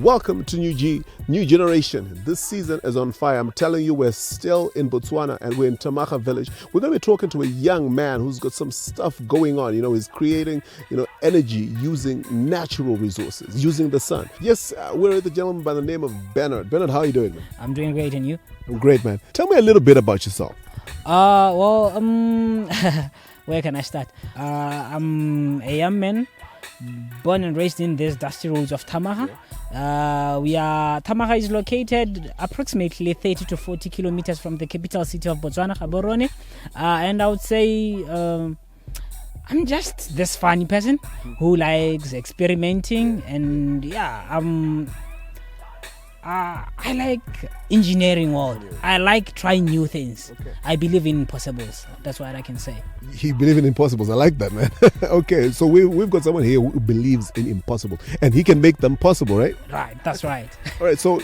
Welcome to New Generation. This season is on fire. I'm telling you, we're still in Botswana and we're in Tamaga village. We're going to be talking to a young man who's got some stuff going on. He's creating, energy using natural resources, using the sun. Yes, we're with a gentleman by the name of Bernard. Bernard, how are you doing, man? I'm doing great, and you? I'm great, man. Tell me a little bit about yourself. Where can I start? I'm a young man, born and raised in these dusty roads of Tamaga. Tamaga is located approximately 30 to 40 kilometers from the capital city of Botswana, Gaborone. And I would say I'm just this funny person who likes experimenting, and I like engineering world. I like trying new things. Okay. I believe in impossibles. That's what I can say. You believe in impossibles. I like that, man. Okay, so we've got someone here who believes in impossible, and he can make them possible, right? Right, that's right. All right, so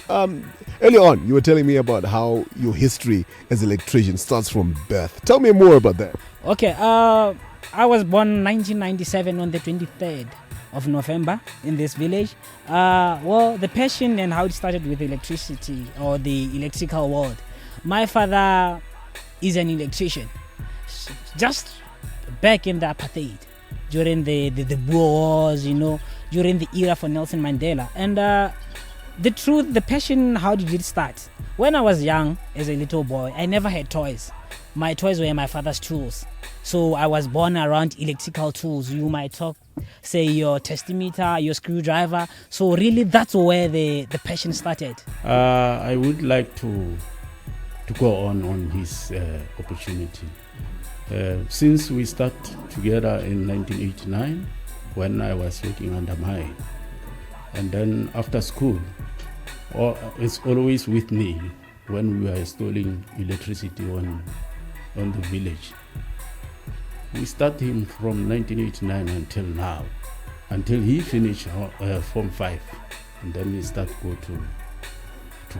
earlier on, you were telling me about how your history as an electrician starts from birth. Tell me more about that. Okay, I was born 1997 on the 23rd of November in this village. The passion and how it started with electricity or the electrical world. My father is an electrician. Just back in the apartheid, during the wars, during the era for Nelson Mandela. And the passion, how did it start? When I was young, as a little boy, I never had toys. My toys were my father's tools. So I was born around electrical tools. You might say your testimeter, your screwdriver. So really that's where the passion started. I would like to go on his opportunity. Since we started together in 1989, when I was working under mine, and then after school, it's always with me when we were installing electricity on the village. We started him from 1989 until now, until he finished Form 5, and then he started to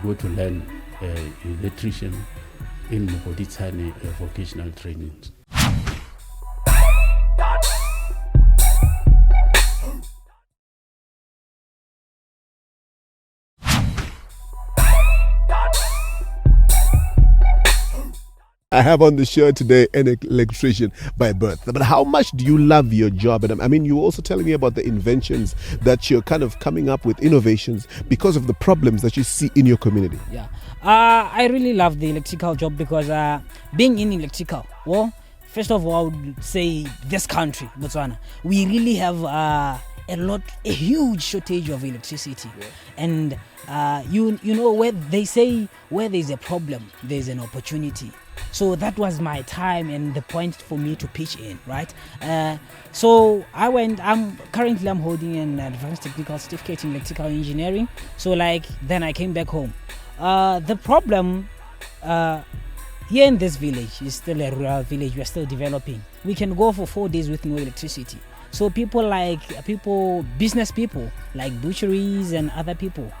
go to learn electrician in Botswana vocational training. I have on the show today an electrician by birth. But how much do you love your job? And I mean, you were also telling me about the inventions that you're kind of coming up with, innovations, because of the problems that you see in your community. Yeah, I really love the electrical job because being in electrical, first of all, I would say this country, Botswana, we really have a huge shortage of electricity. Yeah. And where they say where there's a problem, there's an opportunity. So that was my time and the point for me to pitch in, right? So I'm currently holding an advanced technical certificate in electrical engineering. So then I came back home. The problem here in this village is still a rural village. We're still developing. We can go for 4 days with no electricity. So business people like butcheries and other people,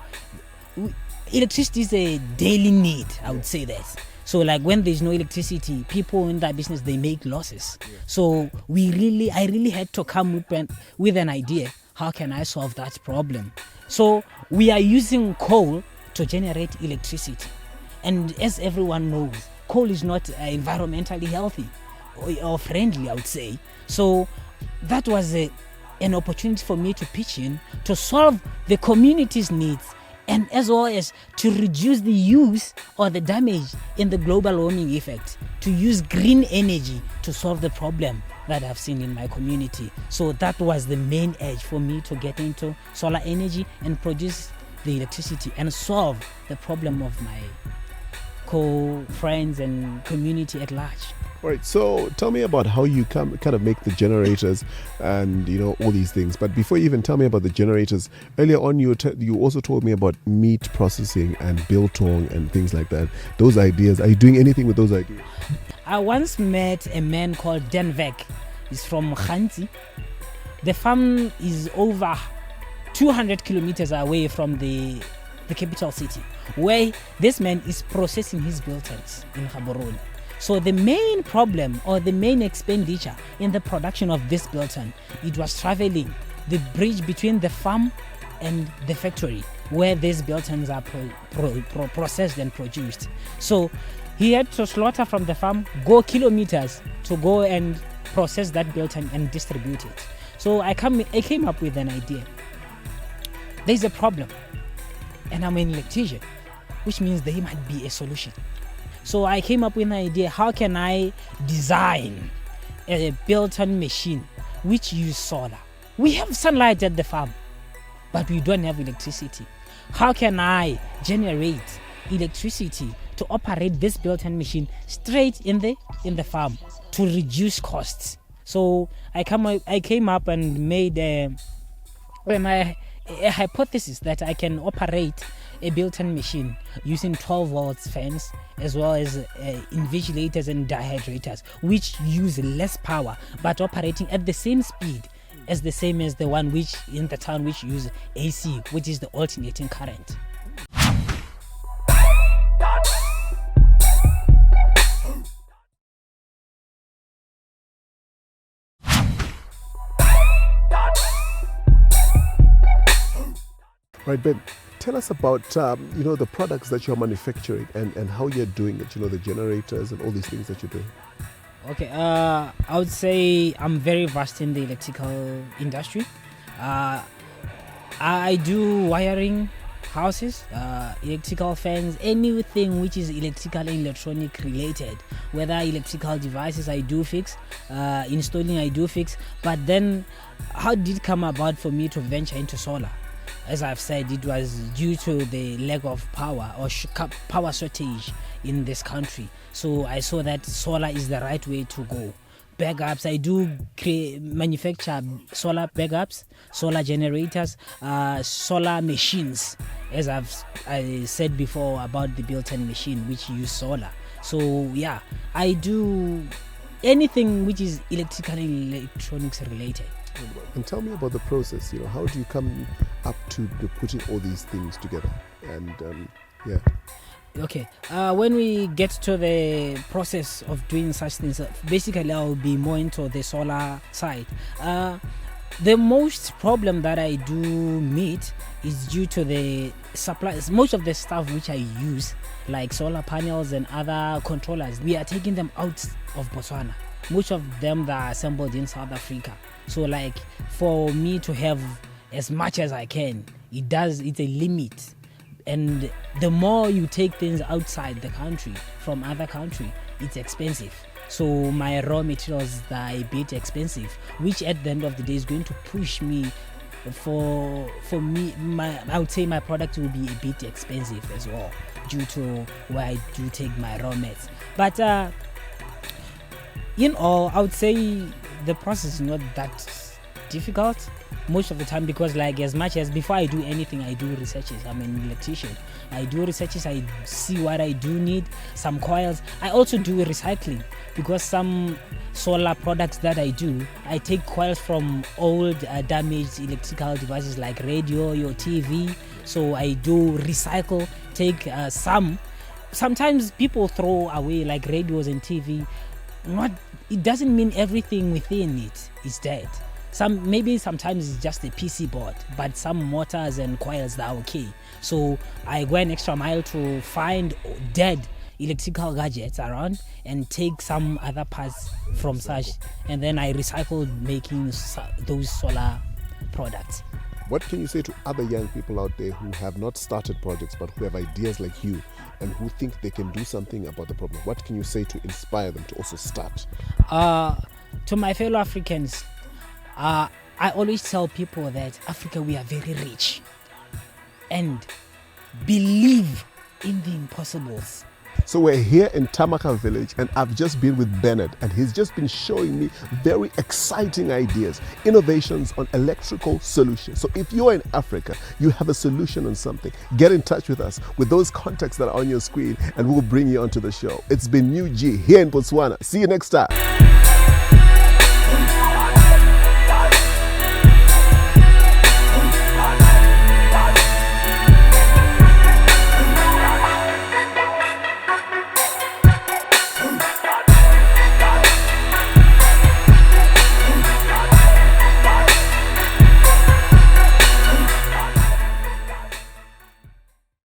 electricity is a daily need, I would say that. So when there's no electricity, people in that business, they make losses. Yeah. So I really had to come with an idea. How can I solve that problem? So we are using coal to generate electricity. And as everyone knows, coal is not environmentally healthy or friendly, I would say. So that was an opportunity for me to pitch in to solve the community's needs, and as well as to reduce the use or the damage in the global warming effect, to use green energy to solve the problem that I've seen in my community. So that was the main edge for me to get into solar energy and produce the electricity and solve the problem of my co-friends and community at large. All right, so tell me about how you kind of make the generators and all these things. But before you even tell me about the generators, earlier on you also told me about meat processing and biltong and things like that. Those ideas, are you doing anything with those ideas? I once met a man called Dan Vek. He's from Khanti. The farm is over 200 kilometers away from the capital city, where this man is processing his biltons in Gaborone. So the main problem or the main expenditure in the production of this biltong, it was traveling the bridge between the farm and the factory where these biltons are processed and produced. So he had to slaughter from the farm, go kilometers to go and process that bilton and distribute it. So I came up with an idea. There's a problem, and I'm an electrician, which means there might be a solution. So I came up with an idea. How can I design a bilton machine which use solar? We have sunlight at the farm, but we don't have electricity. How can I generate electricity to operate this bilton machine straight in the farm to reduce costs? So I came up and made a hypothesis that I can operate a bilton machine using 12 volts fans as well as invigilators and dehydrators, which use less power but operating at the same speed as the one which in the town which use AC, which is the alternating current. Right, Ben, tell us about the products that you're manufacturing and how you're doing it, the generators and all these things that you're doing. Okay, I would say I'm very vast in the electrical industry. I do wiring houses, electrical fans, anything which is electrical and electronic related, whether electrical devices I do fix, installing I do fix. But then how did it come about for me to venture into solar? As I've said, it was due to the lack of power or power shortage in this country. So I saw that solar is the right way to go. Backups, I do manufacture solar backups, solar generators, solar machines, as I said before about the built-in machine which use solar. So yeah, I do anything which is electrical and electronics related. And tell me about the process. How do you come up to putting all these things together? And yeah. Okay, when we get to the process of doing such things, basically I'll be more into the solar side. The most problem that I do meet is due to the supplies. Most of the stuff which I use, like solar panels and other controllers, we are taking them out of Botswana. Most of them are assembled in South Africa. So like for me to have as much as I can, it's a limit. And the more you take things outside the country, from other country, it's expensive. So my raw materials are a bit expensive, which at the end of the day is going to push me for me. I would say my product will be a bit expensive as well, due to where I do take my raw materials. But in all, I would say the process is not that difficult most of the time, because like as much as before I do anything, I do researches. I'm an electrician. I do researches. I see what I do need. Some coils. I also do recycling, because some solar products that I do, I take coils from old damaged electrical devices like radio, your TV. So I do recycle. Take sometimes people throw away like radios and TV. It doesn't mean everything within it is dead. Maybe sometimes it's just a PC board, but some motors and coils are okay. So I go an extra mile to find dead electrical gadgets around and take some other parts from such, and then I recycle making those solar products. What can you say to other young people out there who have not started projects but who have ideas like you and who think they can do something about the problem? What can you say to inspire them to also start? To my fellow Africans, I always tell people that Africa, we are very rich, and believe in the impossibles. So we're here in Tamaka village, and I've just been with Bernard, and he's just been showing me very exciting ideas, innovations on electrical solutions. So if you're in Africa, you have a solution on something, get in touch with us with those contacts that are on your screen, and we'll bring you onto the show. It's been New G here in Botswana. See you next time.